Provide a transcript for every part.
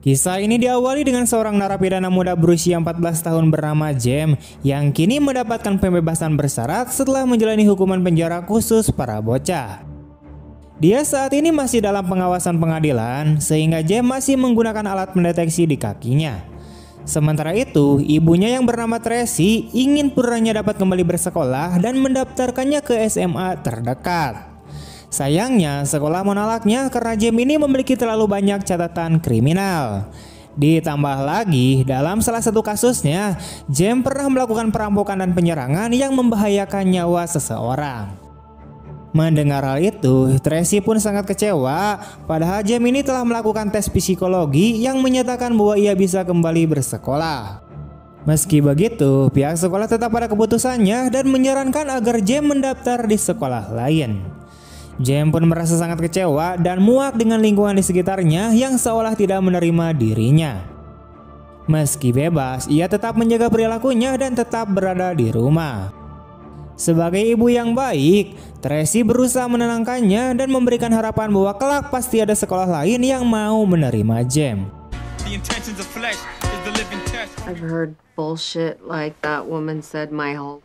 Kisah ini diawali dengan seorang narapidana muda berusia 14 tahun bernama James yang kini mendapatkan pembebasan bersyarat setelah menjalani hukuman penjara khusus para bocah. Dia saat ini masih dalam pengawasan pengadilan sehingga James masih menggunakan alat mendeteksi di kakinya. Sementara itu, ibunya yang bernama Tracy ingin putranya dapat kembali bersekolah dan mendaftarkannya ke SMA terdekat. Sayangnya, sekolah menolaknya karena James ini memiliki terlalu banyak catatan kriminal. Ditambah lagi, dalam salah satu kasusnya, James pernah melakukan perampokan dan penyerangan yang membahayakan nyawa seseorang. Mendengar hal itu, Tracy pun sangat kecewa, padahal James ini telah melakukan tes psikologi yang menyatakan bahwa ia bisa kembali bersekolah. Meski begitu, pihak sekolah tetap pada keputusannya dan menyarankan agar James mendaftar di sekolah lain. James pun merasa sangat kecewa dan muak dengan lingkungan di sekitarnya yang seolah tidak menerima dirinya. Meski bebas, ia tetap menjaga perilakunya dan tetap berada di rumah. Sebagai ibu yang baik, Tracy berusaha menenangkannya dan memberikan harapan bahwa kelak pasti ada sekolah lain yang mau menerima James. I've heard bullshit like that woman said my whole.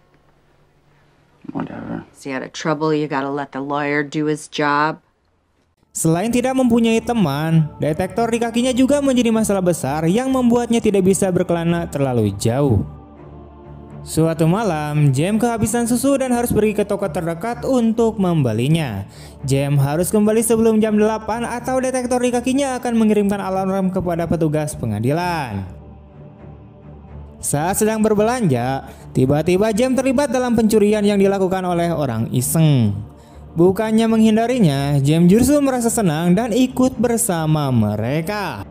Whatever. See, out of trouble, you gotta let the lawyer do his job. Selain tidak mempunyai teman, detektor di kakinya juga menjadi masalah besar yang membuatnya tidak bisa berkelana terlalu jauh. Suatu malam, James kehabisan susu dan harus pergi ke toko terdekat untuk membelinya. James harus kembali sebelum jam 8 atau detektor di kakinya akan mengirimkan alarm kepada petugas pengadilan. Saat sedang berbelanja, tiba-tiba James terlibat dalam pencurian yang dilakukan oleh orang iseng. Bukannya menghindarinya, James justru merasa senang dan ikut bersama mereka.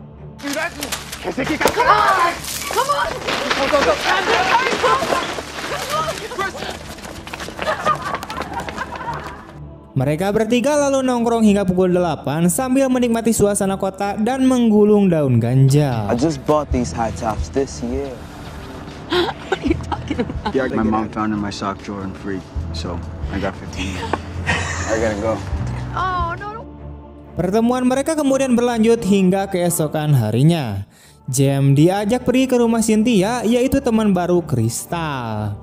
Mereka bertiga lalu nongkrong hingga pukul 8 sambil menikmati suasana kota dan menggulung daun ganja. I just bought these high tops this year. What are you talking about? Yeah, my mom found in my sock drawer and free, so I got 15. I gotta go. Oh, no. Pertemuan mereka kemudian berlanjut hingga keesokan harinya. James diajak pergi ke rumah Cynthia, yaitu teman baru Crystal.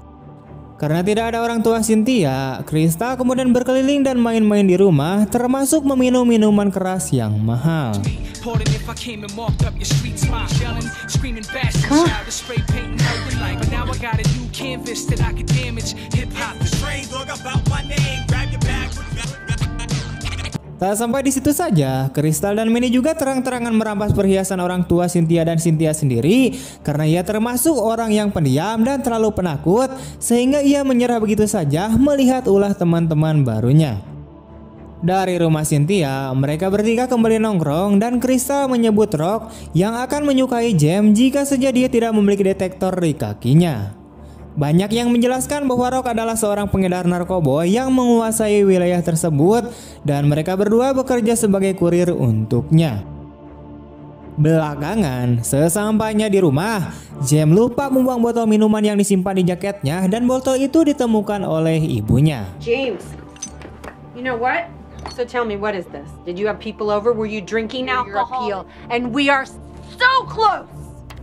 Karena tidak ada orang tua Cynthia, Crystal kemudian berkeliling dan main-main di rumah, termasuk meminum minuman keras yang mahal. Tak sampai di situ saja, Crystal dan Manny juga terang-terangan merampas perhiasan orang tua Cynthia dan Cynthia sendiri karena ia termasuk orang yang pendiam dan terlalu penakut sehingga ia menyerah begitu saja melihat ulah teman-teman barunya. Dari rumah Cynthia, mereka bertiga kembali nongkrong dan Crystal menyebut Rock yang akan menyukai James jika saja dia tidak memiliki detektor di kakinya. Banyak yang menjelaskan bahwa Rock adalah seorang pengedar narkoba yang menguasai wilayah tersebut dan mereka berdua bekerja sebagai kurir untuknya. Belakangan, sesampainya di rumah, James lupa membuang botol minuman yang disimpan di jaketnya dan botol itu ditemukan oleh ibunya. James, you know what? So tell me, what is this? Did you have people over? Were you drinking alcohol? And we are so close!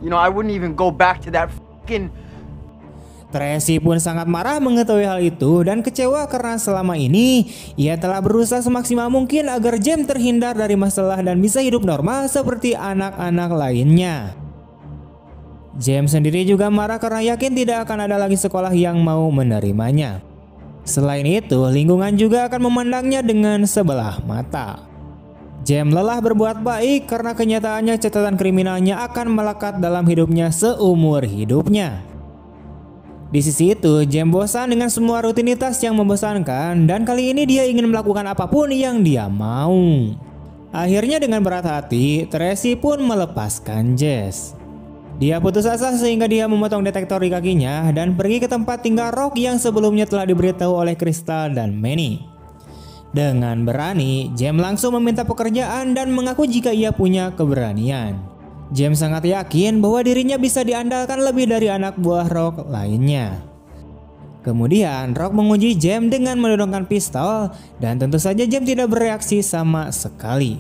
You know, I wouldn't even go back to that fucking... Tracy pun sangat marah mengetahui hal itu dan kecewa karena selama ini ia telah berusaha semaksimal mungkin agar James terhindar dari masalah dan bisa hidup normal seperti anak-anak lainnya. James sendiri juga marah karena yakin tidak akan ada lagi sekolah yang mau menerimanya. Selain itu, lingkungan juga akan memandangnya dengan sebelah mata. James lelah berbuat baik karena kenyataannya catatan kriminalnya akan melekat dalam hidupnya seumur hidupnya. Di sisi itu, James bosan dengan semua rutinitas yang membosankan dan kali ini dia ingin melakukan apapun yang dia mau. Akhirnya dengan berat hati, Tracy pun melepaskan Jess. Dia putus asa sehingga dia memotong detektor di kakinya dan pergi ke tempat tinggal Rock yang sebelumnya telah diberitahu oleh Crystal dan Manny. Dengan berani, James langsung meminta pekerjaan dan mengaku jika ia punya keberanian. James sangat yakin bahwa dirinya bisa diandalkan lebih dari anak buah Rock lainnya. Kemudian Rock menguji James dengan menodongkan pistol dan tentu saja James tidak bereaksi sama sekali.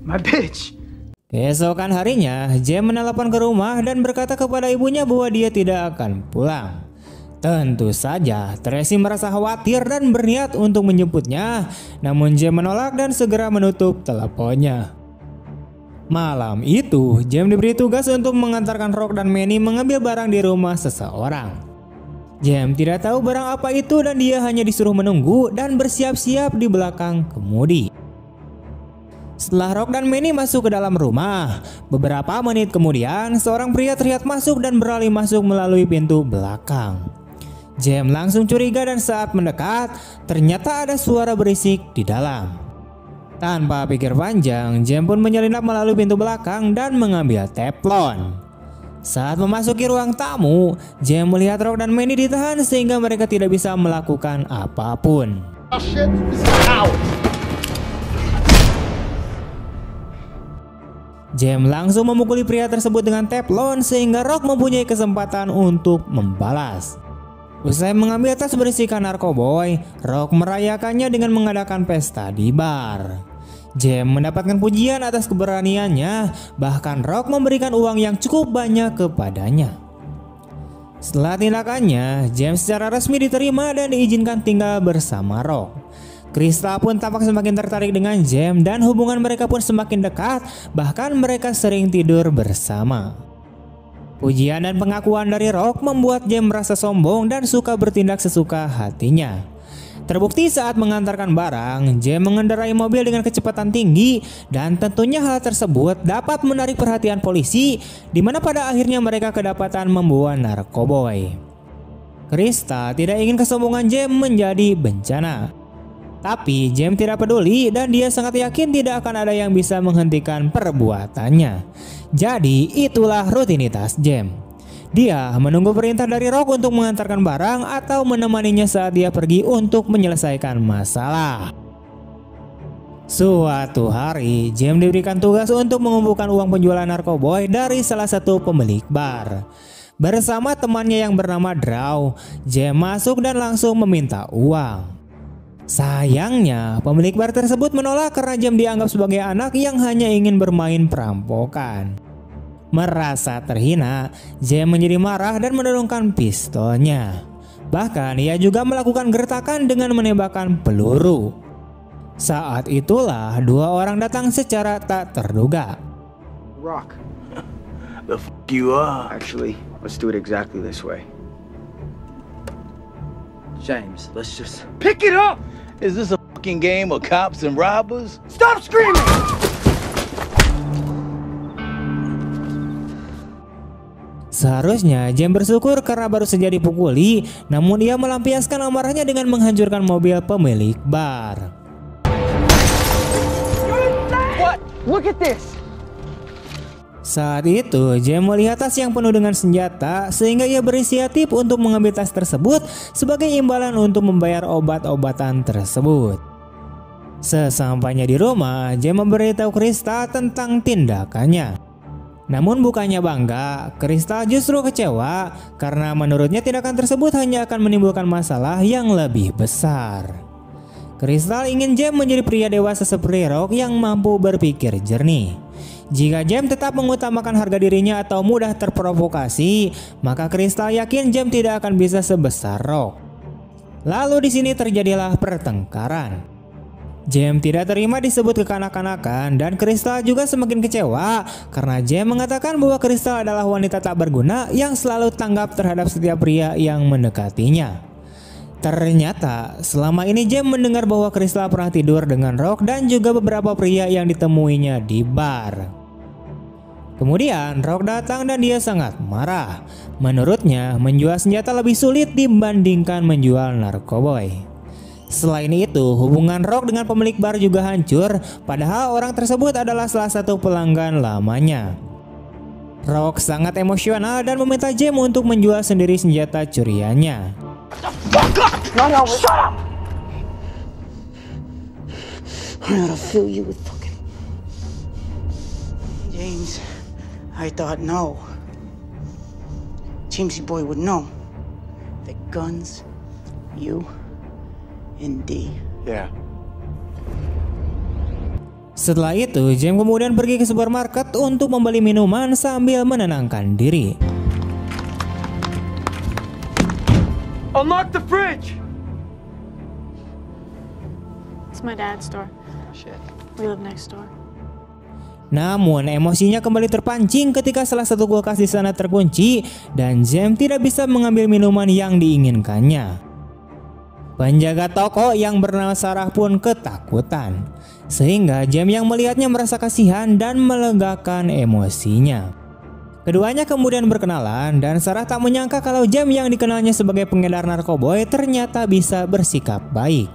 My bitch. Keesokan harinya, James menelepon ke rumah dan berkata kepada ibunya bahwa dia tidak akan pulang. Tentu saja, Tracy merasa khawatir dan berniat untuk menjemputnya, namun James menolak dan segera menutup teleponnya. Malam itu, James diberi tugas untuk mengantarkan Rock dan Manny mengambil barang di rumah seseorang. James tidak tahu barang apa itu dan dia hanya disuruh menunggu dan bersiap-siap di belakang kemudi. Setelah Rock dan Manny masuk ke dalam rumah, beberapa menit kemudian seorang pria terlihat masuk dan beralih masuk melalui pintu belakang. James langsung curiga dan saat mendekat, ternyata ada suara berisik di dalam. Tanpa pikir panjang, James pun menyelinap melalui pintu belakang dan mengambil teflon. Saat memasuki ruang tamu, James melihat Rock dan Manny ditahan sehingga mereka tidak bisa melakukan apapun. James langsung memukuli pria tersebut dengan teflon sehingga Rock mempunyai kesempatan untuk membalas. Usai mengambil tas berisikan narkoboy, Rock merayakannya dengan mengadakan pesta di bar. James mendapatkan pujian atas keberaniannya, bahkan Rock memberikan uang yang cukup banyak kepadanya. Setelah tindakannya, James secara resmi diterima dan diizinkan tinggal bersama Rock. Crystal pun tampak semakin tertarik dengan James dan hubungan mereka pun semakin dekat, bahkan mereka sering tidur bersama. Pujian dan pengakuan dari Rock membuat James merasa sombong dan suka bertindak sesuka hatinya. Terbukti saat mengantarkan barang, James mengendarai mobil dengan kecepatan tinggi dan tentunya hal tersebut dapat menarik perhatian polisi, di mana pada akhirnya mereka kedapatan membawa narkoboy. Crystal tidak ingin kesombongan James menjadi bencana. Tapi James tidak peduli dan dia sangat yakin tidak akan ada yang bisa menghentikan perbuatannya. Jadi itulah rutinitas James. Dia menunggu perintah dari Rock untuk mengantarkan barang atau menemaninya saat dia pergi untuk menyelesaikan masalah. Suatu hari, James diberikan tugas untuk mengumpulkan uang penjualan narkoboy dari salah satu pemilik bar. Bersama temannya yang bernama Draw, James masuk dan langsung meminta uang. Sayangnya, pemilik bar tersebut menolak karena James dianggap sebagai anak yang hanya ingin bermain perampokan. Merasa terhina, James menjadi marah dan menurunkan pistolnya. Bahkan ia juga melakukan gertakan dengan menembakkan peluru. Saat itulah dua orang datang secara tak terduga. Rock. The f*** you are. Actually, let's do it exactly this way. James, let's just Pick it up! Is this a fucking game of cops and robbers? stop screaming! Seharusnya James bersyukur karena baru saja dipukuli, namun ia melampiaskan amarahnya dengan menghancurkan mobil pemilik bar. What? Look at this! Saat itu, James melihat tas yang penuh dengan senjata sehingga ia berinisiatif untuk mengambil tas tersebut sebagai imbalan untuk membayar obat-obatan tersebut. Sesampainya di rumah, James memberitahu Crystal tentang tindakannya. Namun bukannya bangga, Crystal justru kecewa karena menurutnya tindakan tersebut hanya akan menimbulkan masalah yang lebih besar. Crystal ingin James menjadi pria dewasa seperti Rock yang mampu berpikir jernih. Jika James tetap mengutamakan harga dirinya atau mudah terprovokasi, maka Crystal yakin James tidak akan bisa sebesar Rock. Lalu di sini terjadilah pertengkaran. James tidak terima disebut kekanak-kanakan dan Crystal juga semakin kecewa karena James mengatakan bahwa Crystal adalah wanita tak berguna yang selalu tanggap terhadap setiap pria yang mendekatinya. Ternyata selama ini James mendengar bahwa Crystal pernah tidur dengan Rock dan juga beberapa pria yang ditemuinya di bar. Kemudian Rock datang dan dia sangat marah. Menurutnya menjual senjata lebih sulit dibandingkan menjual narkoboy. Selain itu, hubungan Rock dengan pemilik bar juga hancur, padahal orang tersebut adalah salah satu pelanggan lamanya. Rock sangat emosional dan meminta James untuk menjual sendiri senjata curiannya. No, shut up! I ought to fill you with fucking... James, I thought no. Jamesy boy would know. The guns, you, and D. Yeah. Setelah itu, James kemudian pergi ke supermarket untuk membeli minuman sambil menenangkan diri. Unlock the fridge! It's my dad's store. Shit. We live next door. Namun emosinya kembali terpancing ketika salah satu kulkas di sana terkunci dan James tidak bisa mengambil minuman yang diinginkannya. Penjaga toko yang bernama Sarah pun ketakutan, sehingga James yang melihatnya merasa kasihan dan melegakan emosinya. Keduanya kemudian berkenalan dan Sarah tak menyangka kalau James yang dikenalnya sebagai pengedar narkoboy ternyata bisa bersikap baik.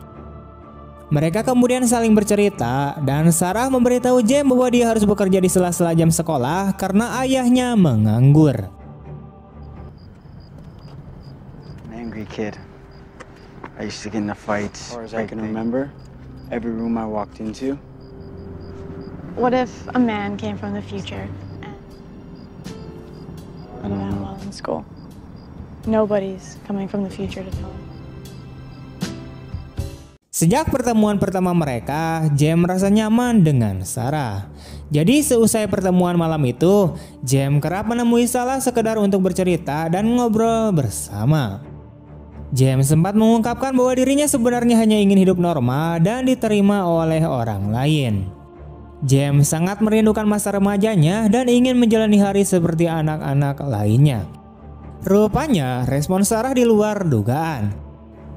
Mereka kemudian saling bercerita dan Sarah memberitahu James bahwa dia harus bekerja di sela-sela jam sekolah karena ayahnya menganggur. An angry kid. I used to get into fights. As far as I can remember, every room I walked into. What if a man came from the future and done well in school? Nobody's coming from the future to tell him. Sejak pertemuan pertama mereka, James merasa nyaman dengan Sarah. Jadi seusai pertemuan malam itu, James kerap menemui Sarah sekedar untuk bercerita dan ngobrol bersama. James sempat mengungkapkan bahwa dirinya sebenarnya hanya ingin hidup normal dan diterima oleh orang lain. James sangat merindukan masa remajanya dan ingin menjalani hari seperti anak-anak lainnya. Rupanya respon Sarah di luar dugaan.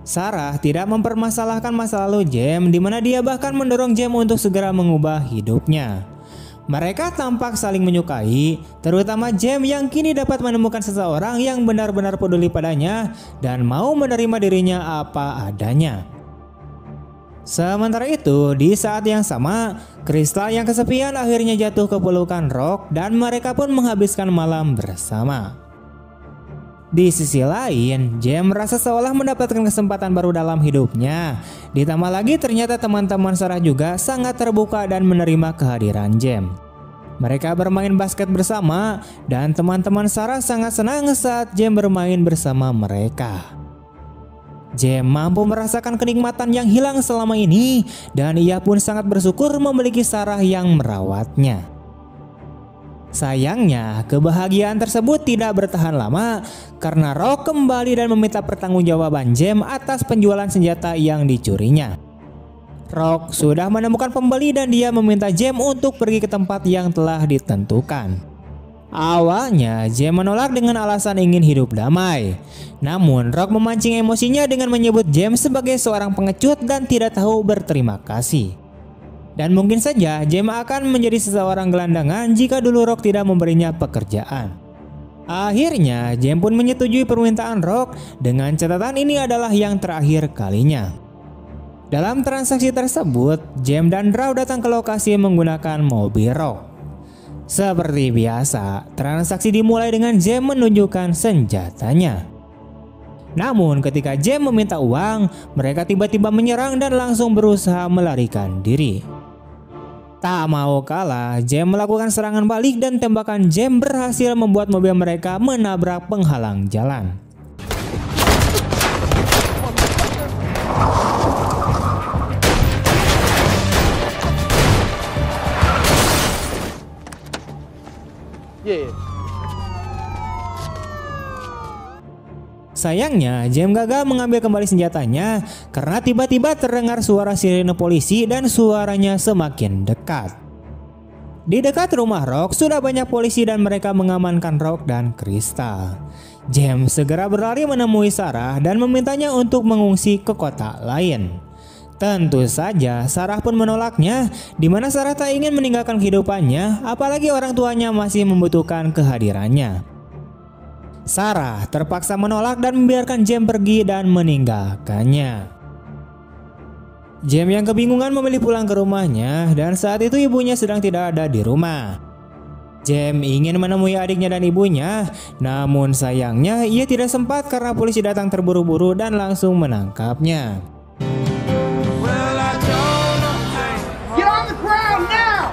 Sarah tidak mempermasalahkan masa lalu James, di mana dia bahkan mendorong James untuk segera mengubah hidupnya. Mereka tampak saling menyukai, terutama James yang kini dapat menemukan seseorang yang benar-benar peduli padanya dan mau menerima dirinya apa adanya. Sementara itu, di saat yang sama, Crystal yang kesepian akhirnya jatuh ke pelukan Rock dan mereka pun menghabiskan malam bersama. Di sisi lain, James merasa seolah mendapatkan kesempatan baru dalam hidupnya. Ditambah lagi ternyata teman-teman Sarah juga sangat terbuka dan menerima kehadiran James. Mereka bermain basket bersama dan teman-teman Sarah sangat senang saat James bermain bersama mereka. James mampu merasakan kenikmatan yang hilang selama ini dan ia pun sangat bersyukur memiliki Sarah yang merawatnya. Sayangnya, kebahagiaan tersebut tidak bertahan lama karena Rock kembali dan meminta pertanggungjawaban James atas penjualan senjata yang dicurinya. Rock sudah menemukan pembeli dan dia meminta James untuk pergi ke tempat yang telah ditentukan. Awalnya, James menolak dengan alasan ingin hidup damai. Namun, Rock memancing emosinya dengan menyebut James sebagai seorang pengecut dan tidak tahu berterima kasih. Dan mungkin saja James akan menjadi seseorang gelandangan jika dulu Rock tidak memberinya pekerjaan. Akhirnya James pun menyetujui permintaan Rock dengan catatan ini adalah yang terakhir kalinya. Dalam transaksi tersebut, James dan Drew datang ke lokasi menggunakan mobil Rock. Seperti biasa, transaksi dimulai dengan James menunjukkan senjatanya. Namun ketika James meminta uang, mereka tiba-tiba menyerang dan langsung berusaha melarikan diri. Tak mau kalah, James melakukan serangan balik dan tembakan James berhasil membuat mobil mereka menabrak penghalang jalan. Sayangnya, James gagal mengambil kembali senjatanya karena tiba-tiba terdengar suara sirene polisi dan suaranya semakin dekat. Di dekat rumah Rock sudah banyak polisi dan mereka mengamankan Rock dan Crystal. James segera berlari menemui Sarah dan memintanya untuk mengungsi ke kota lain. Tentu saja Sarah pun menolaknya, di mana Sarah tak ingin meninggalkan kehidupannya, apalagi orang tuanya masih membutuhkan kehadirannya. Sarah terpaksa menolak dan membiarkan James pergi dan meninggalkannya. James yang kebingungan memilih pulang ke rumahnya dan saat itu ibunya sedang tidak ada di rumah. James ingin menemui adiknya dan ibunya, namun sayangnya ia tidak sempat karena polisi datang terburu-buru dan langsung menangkapnya. Get on the ground now!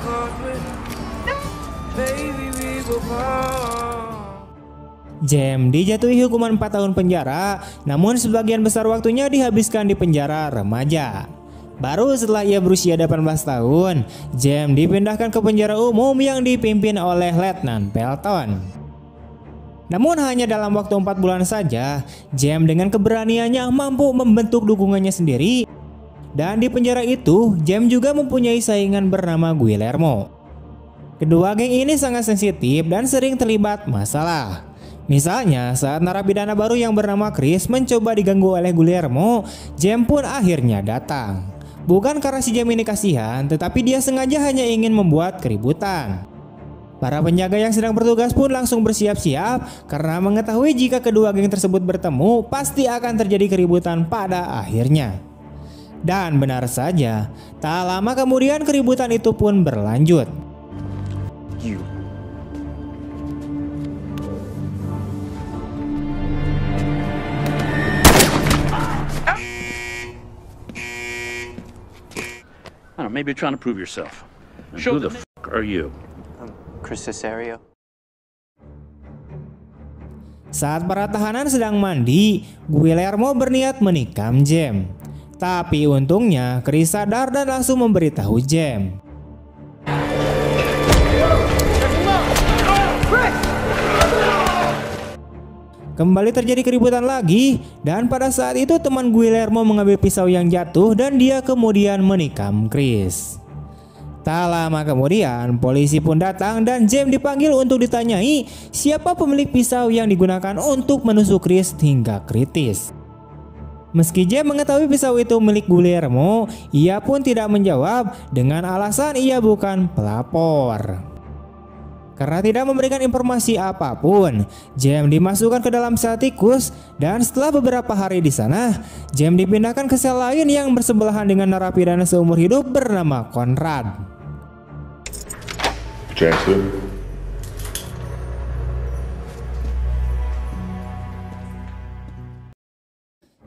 James dijatuhi hukuman 4 tahun penjara, namun sebagian besar waktunya dihabiskan di penjara remaja. Baru setelah ia berusia 18 tahun, James dipindahkan ke penjara umum yang dipimpin oleh Letnan Pelton. Namun hanya dalam waktu 4 bulan saja, James dengan keberaniannya mampu membentuk dukungannya sendiri. Dan di penjara itu, James juga mempunyai saingan bernama Guillermo. Kedua geng ini sangat sensitif dan sering terlibat masalah. Misalnya saat narapidana baru yang bernama Chris mencoba diganggu oleh Guillermo, James pun akhirnya datang. Bukan karena si James ini kasihan, tetapi dia sengaja hanya ingin membuat keributan. Para penjaga yang sedang bertugas pun langsung bersiap-siap karena mengetahui jika kedua geng tersebut bertemu pasti akan terjadi keributan pada akhirnya. Dan benar saja, tak lama kemudian keributan itu pun berlanjut. I don't know, maybe you're trying to prove yourself. And who the fuck are you? Chris Cesario. Saat para tahanan sedang mandi, Guillermo berniat menikam James. Tapi untungnya Chris sadar dan langsung memberitahu James. Kembali terjadi keributan lagi, dan pada saat itu teman Guillermo mengambil pisau yang jatuh dan dia kemudian menikam Chris. Tak lama kemudian polisi pun datang dan James dipanggil untuk ditanyai siapa pemilik pisau yang digunakan untuk menusuk Chris hingga kritis. Meski James mengetahui pisau itu milik Guillermo, ia pun tidak menjawab dengan alasan ia bukan pelapor. Karena tidak memberikan informasi apapun, James dimasukkan ke dalam sel tikus dan setelah beberapa hari di sana, James dipindahkan ke sel lain yang bersebelahan dengan narapidana seumur hidup bernama Conrad. Chancellor.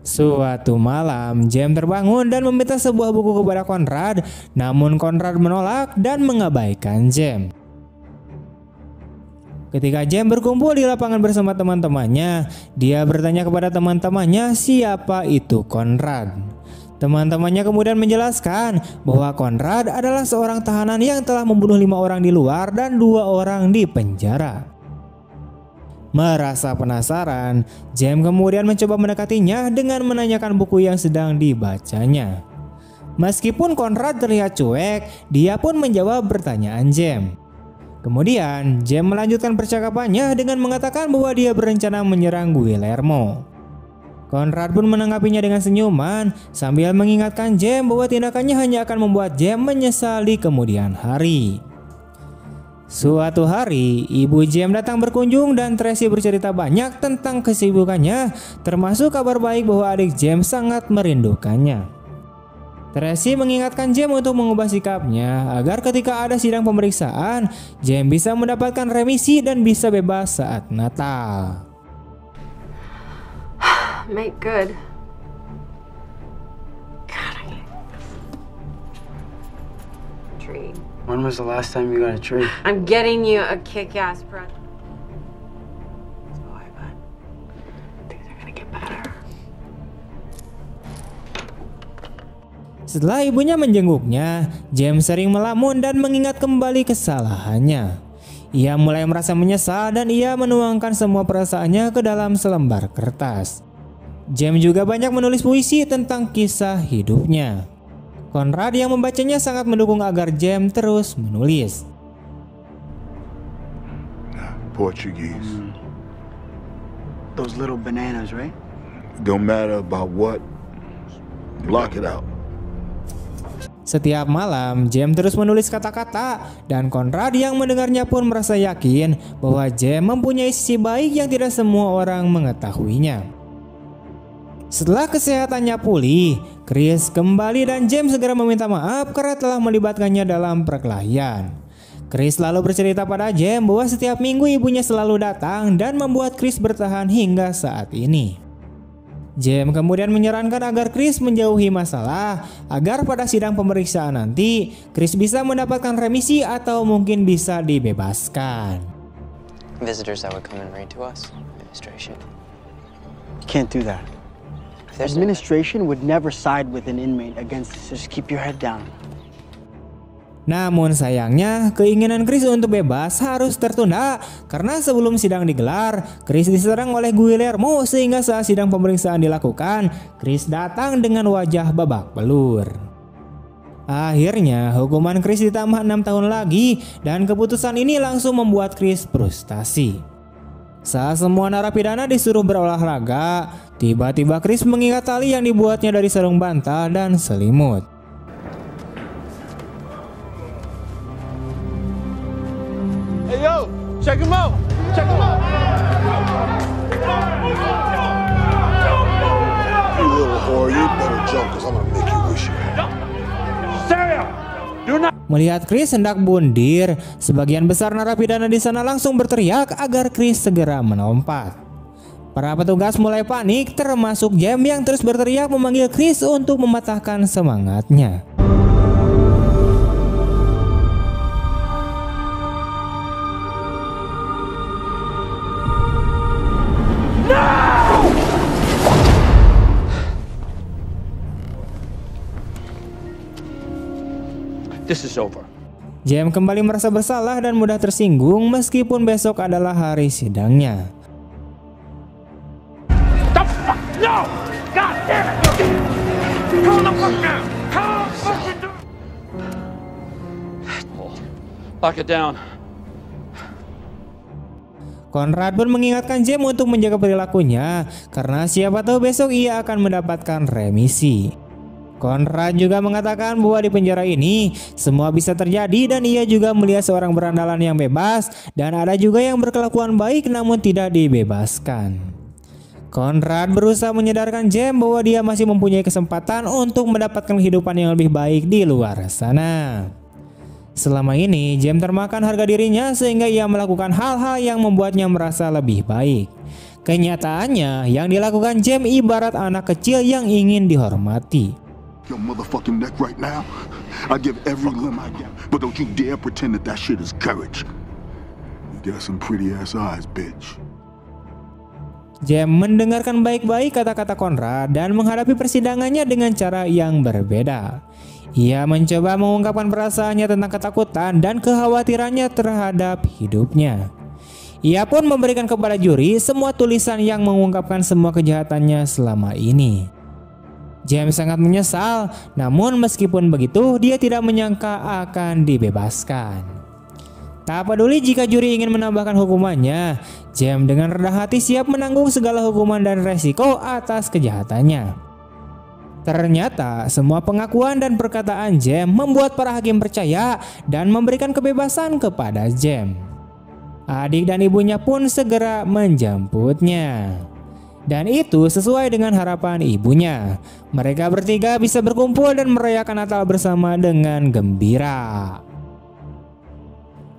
Suatu malam, James terbangun dan meminta sebuah buku kepada Conrad, namun Conrad menolak dan mengabaikan James. Ketika James berkumpul di lapangan bersama teman-temannya, dia bertanya kepada teman-temannya siapa itu Conrad. Teman-temannya kemudian menjelaskan bahwa Conrad adalah seorang tahanan yang telah membunuh 5 orang di luar dan 2 orang di penjara. Merasa penasaran, James kemudian mencoba mendekatinya dengan menanyakan buku yang sedang dibacanya. Meskipun Conrad terlihat cuek, dia pun menjawab pertanyaan James. Kemudian James melanjutkan percakapannya dengan mengatakan bahwa dia berencana menyerang Guillermo. Conrad pun menanggapinya dengan senyuman sambil mengingatkan James bahwa tindakannya hanya akan membuat James menyesal di kemudian hari. Suatu hari, ibu James datang berkunjung dan Tracy bercerita banyak tentang kesibukannya, termasuk kabar baik bahwa adik James sangat merindukannya. Tracy mengingatkan James untuk mengubah sikapnya agar ketika ada sidang pemeriksaan, James bisa mendapatkan remisi dan bisa bebas saat Natal. Make good. God, tree. When was the last time you got a tree? I'm getting you a kick-ass present. Sorry, bud. Things are gonna get better. Setelah ibunya menjenguknya, James sering melamun dan mengingat kembali kesalahannya. Ia mulai merasa menyesal dan ia menuangkan semua perasaannya ke dalam selembar kertas. James juga banyak menulis puisi tentang kisah hidupnya. Conrad yang membacanya sangat mendukung agar James terus menulis. Portuguese. Those little bananas, right? Don't matter about what. Block it out. Setiap malam, James terus menulis kata-kata dan Conrad yang mendengarnya pun merasa yakin bahwa James mempunyai sisi baik yang tidak semua orang mengetahuinya. Setelah kesehatannya pulih, Chris kembali dan James segera meminta maaf karena telah melibatkannya dalam perkelahian. Chris lalu bercerita pada James bahwa setiap minggu ibunya selalu datang dan membuat Chris bertahan hingga saat ini. James kemudian menyarankan agar Chris menjauhi masalah agar pada sidang pemeriksaan nanti Chris bisa mendapatkan remisi atau mungkin bisa dibebaskan. Visitors that would come and read to us, administration. You can't do that. Administration would never side with an inmate against this. Just keep your head down. Namun sayangnya, keinginan Chris untuk bebas harus tertunda karena sebelum sidang digelar, Chris diserang oleh Guillermo sehingga saat sidang pemeriksaan dilakukan, Chris datang dengan wajah babak belur. Akhirnya, hukuman Chris ditambah 6 tahun lagi dan keputusan ini langsung membuat Chris frustasi. Saat semua narapidana disuruh berolahraga, tiba-tiba Chris mengikat tali yang dibuatnya dari sarung bantal dan selimut. Hey, yo, check him out. Check him out. You little whore, you better jump because I'm gonna make you wish you had. Melihat Chris hendak bundir, sebagian besar narapidana di sana langsung berteriak agar Chris segera melompat. Para petugas mulai panik, termasuk Jem yang terus berteriak memanggil Chris untuk mematahkan semangatnya. This is over. Jem kembali merasa bersalah dan mudah tersinggung meskipun besok adalah hari sidangnya. The fuck? No! God damn it! Calm the fuck down! Calm fucking down! Lock it down. Conrad pun mengingatkan Jem untuk menjaga perilakunya karena siapa tahu besok ia akan mendapatkan remisi. Conrad juga mengatakan bahwa di penjara ini semua bisa terjadi dan ia juga melihat seorang berandalan yang bebas dan ada juga yang berkelakuan baik namun tidak dibebaskan. Conrad berusaha menyadarkan Jem bahwa dia masih mempunyai kesempatan untuk mendapatkan kehidupan yang lebih baik di luar sana. Selama ini Jem termakan harga dirinya sehingga ia melakukan hal-hal yang membuatnya merasa lebih baik. Kenyataannya yang dilakukan Jem ibarat anak kecil yang ingin dihormati. Your motherfucking neck right now. I give every limb I got, but don't you dare pretend that shit is courage. You got some pretty ass eyes, bitch. Jem mendengarkan baik-baik kata-kata Conrad dan menghadapi persidangannya dengan cara yang berbeda. Ia mencoba mengungkapkan perasaannya tentang ketakutan dan kekhawatirannya terhadap hidupnya. Ia pun memberikan kepada juri semua tulisan yang mengungkapkan semua kejahatannya selama ini. Jem sangat menyesal, namun meskipun begitu dia tidak menyangka akan dibebaskan. Tak peduli jika juri ingin menambahkan hukumannya, Jem dengan rendah hati siap menanggung segala hukuman dan resiko atas kejahatannya. Ternyata semua pengakuan dan perkataan Jem membuat para hakim percaya dan memberikan kebebasan kepada Jem. Adik dan ibunya pun segera menjemputnya. Dan itu sesuai dengan harapan ibunya. Mereka bertiga bisa berkumpul dan merayakan Natal bersama dengan gembira.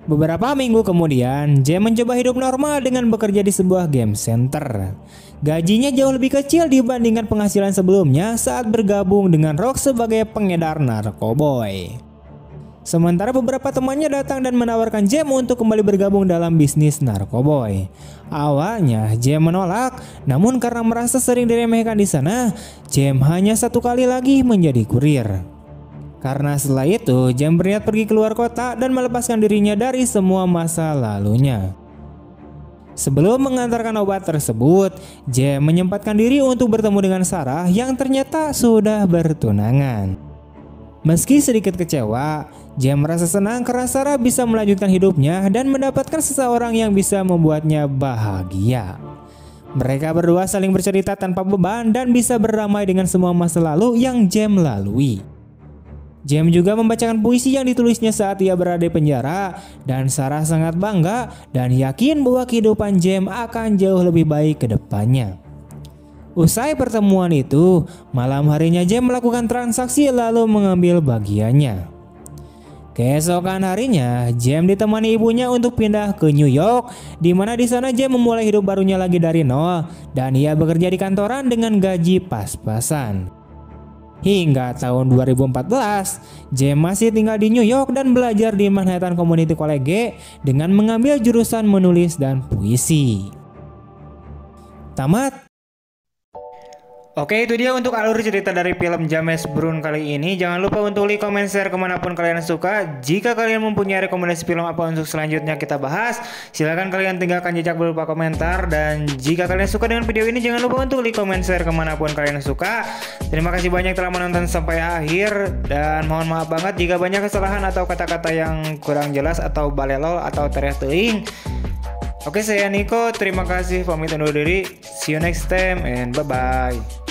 Beberapa minggu kemudian, Jem mencoba hidup normal dengan bekerja di sebuah game center. Gajinya jauh lebih kecil dibandingkan penghasilan sebelumnya saat bergabung dengan Rock sebagai pengedar narkoboy. Sementara beberapa temannya datang dan menawarkan Jem untuk kembali bergabung dalam bisnis narkoboy. Awalnya Jem menolak, namun karena merasa sering diremehkan di sana, Jem hanya satu kali lagi menjadi kurir. Karena setelah itu, Jem berniat pergi keluar kota dan melepaskan dirinya dari semua masa lalunya. Sebelum mengantarkan obat tersebut, Jem menyempatkan diri untuk bertemu dengan Sarah yang ternyata sudah bertunangan. Meski sedikit kecewa, Jem merasa senang karena Sarah bisa melanjutkan hidupnya dan mendapatkan seseorang yang bisa membuatnya bahagia. Mereka berdua saling bercerita tanpa beban dan bisa berdamai dengan semua masa lalu yang Jem lalui. Jem juga membacakan puisi yang ditulisnya saat ia berada di penjara dan Sarah sangat bangga dan yakin bahwa kehidupan Jem akan jauh lebih baik ke depannya. Usai pertemuan itu, malam harinya Jem melakukan transaksi lalu mengambil bagiannya. Keesokan harinya, Jem ditemani ibunya untuk pindah ke New York, di mana di sana Jem memulai hidup barunya lagi dari nol dan ia bekerja di kantoran dengan gaji pas-pasan. Hingga tahun 2014, Jem masih tinggal di New York dan belajar di Manhattan Community College dengan mengambil jurusan menulis dan puisi. Tamat. Oke, itu dia untuk alur cerita dari film James Brown kali ini. Jangan lupa untuk like, comment, share kemanapun kalian suka. Jika kalian mempunyai rekomendasi film apa untuk selanjutnya kita bahas, silahkan kalian tinggalkan jejak berupa komentar. Dan jika kalian suka dengan video ini, jangan lupa untuk like, comment, share kemanapun kalian suka. Terima kasih banyak telah menonton sampai akhir. Dan mohon maaf banget jika banyak kesalahan atau kata-kata yang kurang jelas atau balelol atau teriak teuing. Oke, saya Niko, terima kasih, pamit undur diri. See you next time and bye-bye.